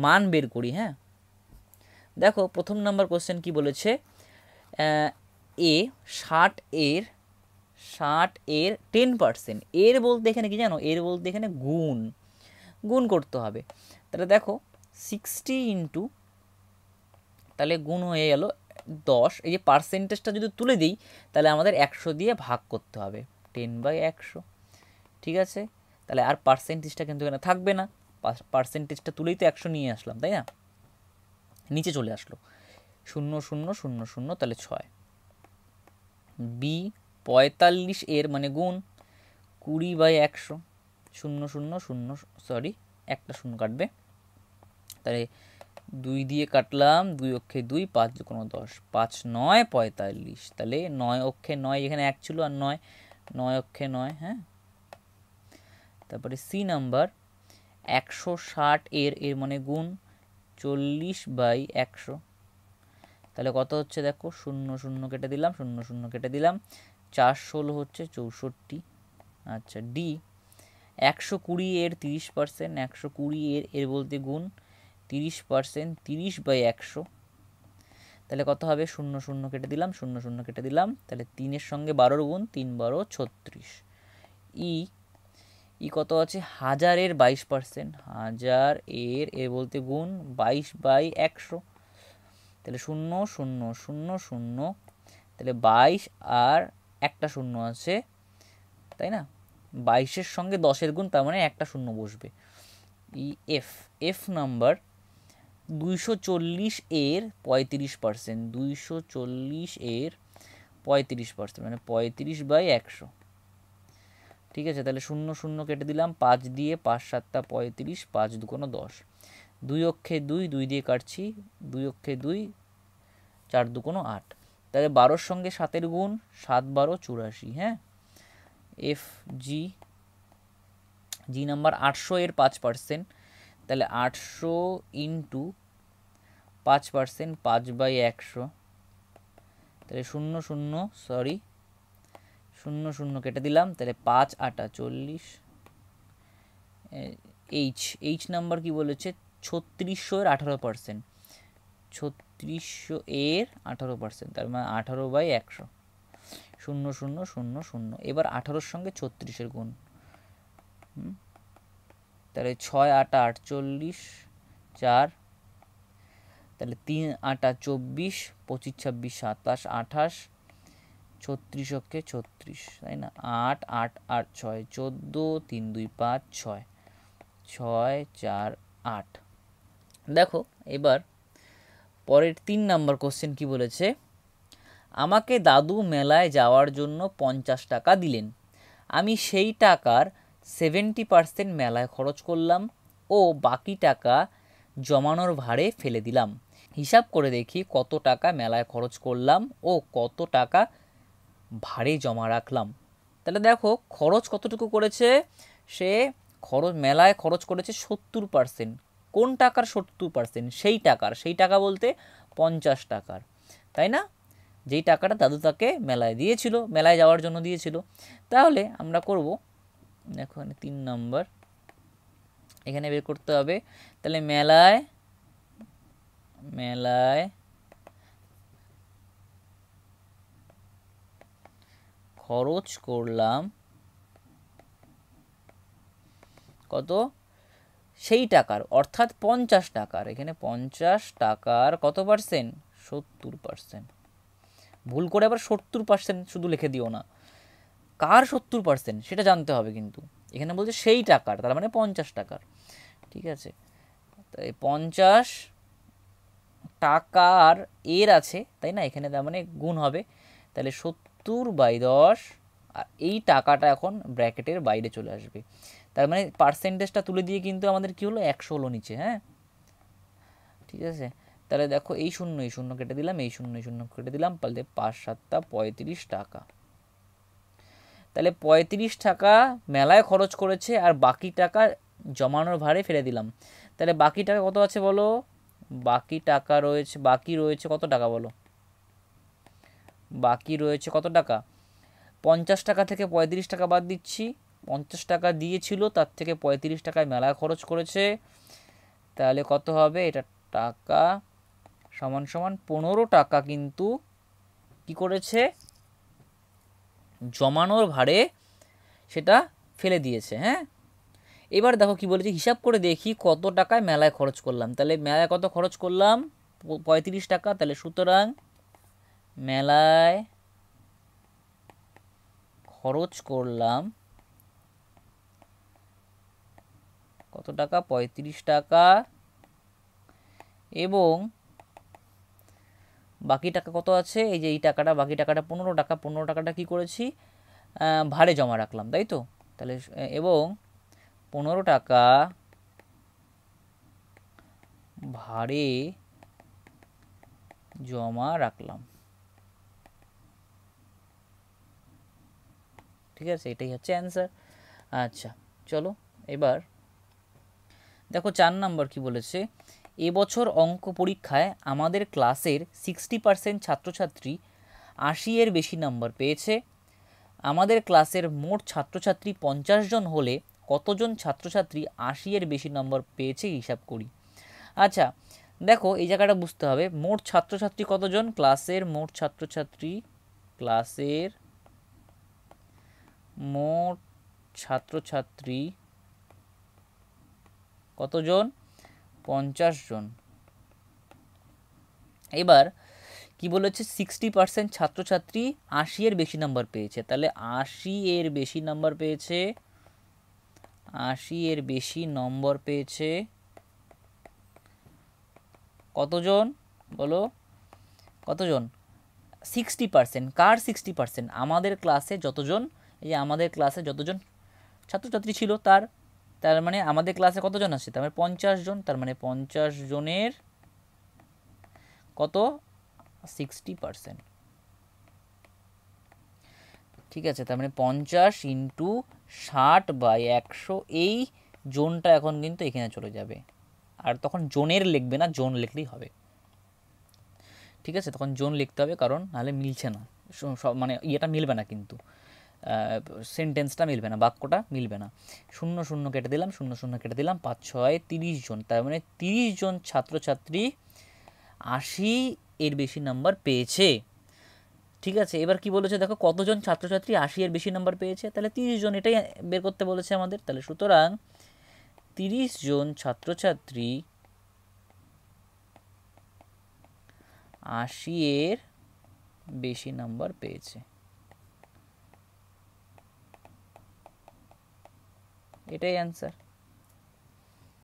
মান বের করি। হ্যাঁ, দেখো প্রথম নাম্বার কোশ্চেন কি বলেছে, এ 60 এর 10%, এর বলতে এখানে কি জানো, এর বলতে এখানে গুণ করতে হবে। তাহলে দেখো 60 ইন্টু, তাহলে গুণ হয়ে গেল 10, এই যে পার্সেন্টেজটা যদি তুলে দিই তাহলে আমাদের 100 দিয়ে ভাগ করতে হবে, 10/100। ঠিক আছে, তাহলে আর পার্সেন্টেজটা কিন্তু এখানে থাকবে না, পার্সেন্টেজটা তুলেই তো 100 নিয়ে আসলাম, তাই না, নিচে চলে আসলো 0 0 0 0, তাহলে 6। বি 45 এর মানে গুণ 20/100, 0 0 0, সরি একটা শূন্য কাটবে, তাহলে 2 দিয়ে কাটলাম, 2 অক্ষে 2, 5 দুগুণ 10, 5 9 45, তাহলে 9 অক্ষে 9, এখানে 1 ছিল আর 9, 9 অক্ষে 9। হ্যাঁ, তারপরে সি নাম্বার 160 এর মানে গুণ 40/100, তাহলে কত হচ্ছে দেখো, 0 0 কেটে দিলাম, 0 0 কেটে দিলাম, 4 16 হচ্ছে 64। আচ্ছা, ডি 120 এর 30%, 120 এর বলতে গুণ 30%, 30/100, তাহলে কত হবে, 0 0 কেটে দিলাম, 0 0 কেটে দিলাম, তাহলে 3-এর সঙ্গে 12 গুণ, 3 12 36। ই কত আছে, 1000 এর 22%, 1000 এর বলতে গুণ 22/100, তাহলে 0 0 0 0, তাহলে 22 আর একটা শূন্য আছে, তাই না, 22-এর সঙ্গে 10-এর গুণ, তার মানে একটা শূন্য বসবে। এফ নাম্বার 240 এর 35%, 240 এর 35%, মানে 35/100। ঠিক আছে, তাহলে 0 0 কেটে দিলাম, 5 দিয়ে, 5 7 35, 5 2 10, 2 অক্ষে 2, 2 দিয়ে কাটছি, 2 অক্ষে 2, 4 2 8, তাহলে 12-র সঙ্গে 7-এর গুণ, 7 12 84। হ্যাঁ, এফ জি নাম্বার 800 এর 5%, তাহলে 800 ইন্টু 5%, 5/100, তাহলে 0 0, সরি 0 0 কেটে দিলাম, তাহলে 5 8 40। এইচ নাম্বার কি বলেছে, 3600 এর 18%, 3600 এর 18%, তার মানে 18/100, 0 0 0 0, এবার 18-র সঙ্গে 36-এর গুণ, তাহলে 6 8 48, 4, তাহলে 3 8 24, 25 26 27 28, 36 অক্ষে 36, তাই না, 8 8 8 6 14, 3 2 5 6, 6 4 8। দেখো এবার পরের 3 নাম্বার কোশ্চেন কি বলেছে, আমাকে দাদু মেলায় যাওয়ার জন্য 50 টাকা দিলেন, আমি সেই টাকার 70% মেলায় খরচ করলাম ও বাকি টাকা জমানোর ভারে ফেলে দিলাম, হিসাব করে দেখি কত টাকা মেলায় খরচ করলাম ও কত টাকা ভারে জমা রাখলাম। তাহলে দেখো খরচ কতটুকু করেছে, সে মেলায় খরচ করেছে 70%, কোন টাকার 70%, সেই টাকা বলতে 50 টাকার, তাই না, যেই টাকাটা দাদু তাকে মেলায় দিয়েছিল, মেলায় যাওয়ার জন্য দিয়েছিল। তাহলে আমরা করব, দেখো 3 নম্বর এখানে বের করতে হবে, তাহলে মেলায় খরচ করলাম কত, সেই টাকার, অর্থাৎ 50 টাকার, এখানে 50 টাকার কত পার্সেন্ট, 70%। ভুল করে আবার 70% শুধু লিখে দিও না, কার 70% সেটা জানতে হবে, কিন্তু এখানে বলছে সেই টাকার, তার মানে 50 টাকার। ঠিক আছে, তাই 50 টাকার এর আছে, তাই না, এখানে তার মানে গুণ হবে, তাহলে 70/10, আর এই টাকাটা এখন ব্র্যাকেটের বাইরে চলে আসবে, তার মানে পার্সেন্টেজটা তুলে দিয়ে কিন্তু আমাদের কি হলো, 100 হলো নিচে। হ্যাঁ, ঠিক আছে, তাহলে দেখো এই শূন্য কেটে দিলাম, এই শূন্য কেটে দিলাম, তাহলে 5 7 35 টাকা, তাহলে 35 টাকা মেলায় খরচ করেছে আর বাকি টাকা জমানোর ভারে ফেলে দিলাম, তাহলে বাকি টাকা কত আছে বলো, বাকি রয়েছে কত টাকা বলো, বাকি রয়েছে কত টাকা, 50 টাকা থেকে 35 টাকা বাদ দিচ্ছি, 50 টাকা দিয়েছিল, তার থেকে 35 টাকায় মেলায় খরচ করেছে, তাহলে কত হবে, এটা টাকা সমান সমান 15 টাকা কিন্তু কি করেছে, জমানোর ভারে সেটা ফেলে দিয়েছে। হ্যাঁ, এবার দেখো কি বলেছে, হিসাব করে দেখি কত টাকায় মেলায় খরচ করলাম। তাহলে মেলায় কত খরচ করলাম, 35 টাকা। তাহলে সুতরাং মেলায় খরচ করলাম কত টাকা, 35 টাকা, এবং বাকি টাকা কত আছে, এই যে এই টাকাটা, বাকি টাকাটা 15 টাকা। 15 টাকাটা কি করেছি, ভাড়ে জমা রাখলাম, তাই তো। তাহলে এবং 15 টাকা ভাড়ে জমা রাখলাম। ঠিক আছে, এটাই হচ্ছে অ্যান্সার। আচ্ছা চলো এবার দেখো 4 নম্বর কি বলেছে, এবছর অঙ্ক পরীক্ষায় আমাদের ক্লাসের 60% ছাত্রছাত্রী 80 এর বেশি নম্বর পেয়েছে। আমাদের ক্লাসের মোট ছাত্রছাত্রী 50 জন হলে কতজন ছাত্রছাত্রী 80 এর বেশি নম্বর পেয়েছে হিসাব করি। আচ্ছা দেখো এই জায়গাটা বুঝতে হবে, মোট ছাত্রছাত্রী কতজন, ক্লাসের মোট ছাত্রছাত্রী, ক্লাসের মোট ছাত্রছাত্রী কতজন, 50 জন। এবার কি বলেছে, 60% ছাত্রছাত্রী 80 এর বেশি নাম্বার পেয়েছে। তাহলে 80 এর বেশি নাম্বার পেয়েছে, 80 এর বেশি নম্বর পেয়েছে কতজন বলো, কতজন, 60%। কার 60%, আমাদের ক্লাসে যতজন, এই যে আমাদের ক্লাসে যতজন ছাত্রছাত্রী ছিল তার, তার মানে আমাদের ক্লাসে কতজন আছে, তার মানে 50 জন। তার মানে 50 জনের কত, 60%। ঠিক আছে, তার মানে 50 ইন্টু 60/100, এই জোনটা এখন কিন্তু এখানে চলে যাবে। আর তখন জোনের লিখবে না, জোন লিখলেই হবে। ঠিক আছে, তখন জোন লিখতে হবে, কারণ নাহলে মিলছে না, সব মানে ইয়েটা মিলবে না, কিন্তু সেন্টেন্সটা মিলবে না, বাক্যটা মিলবে না। 0 0 কেটে দিলাম, 0 0 কেটে দিলাম, 5 6 30 জন। তার মানে 30 জন ছাত্রছাত্রী 80 এর বেশি নাম্বার পেয়েছে। ঠিক আছে, এবার কি বলেছে দেখো, কতজন ছাত্রছাত্রী 80 এর বেশি নাম্বার পেয়েছে, তাহলে 30 জন, এটাই বের করতে বলেছে আমাদের। তাহলে সুতরাং 30 জন ছাত্রছাত্রী 80 এর বেশি নাম্বার পেয়েছে, এটাই অ্যান্সার।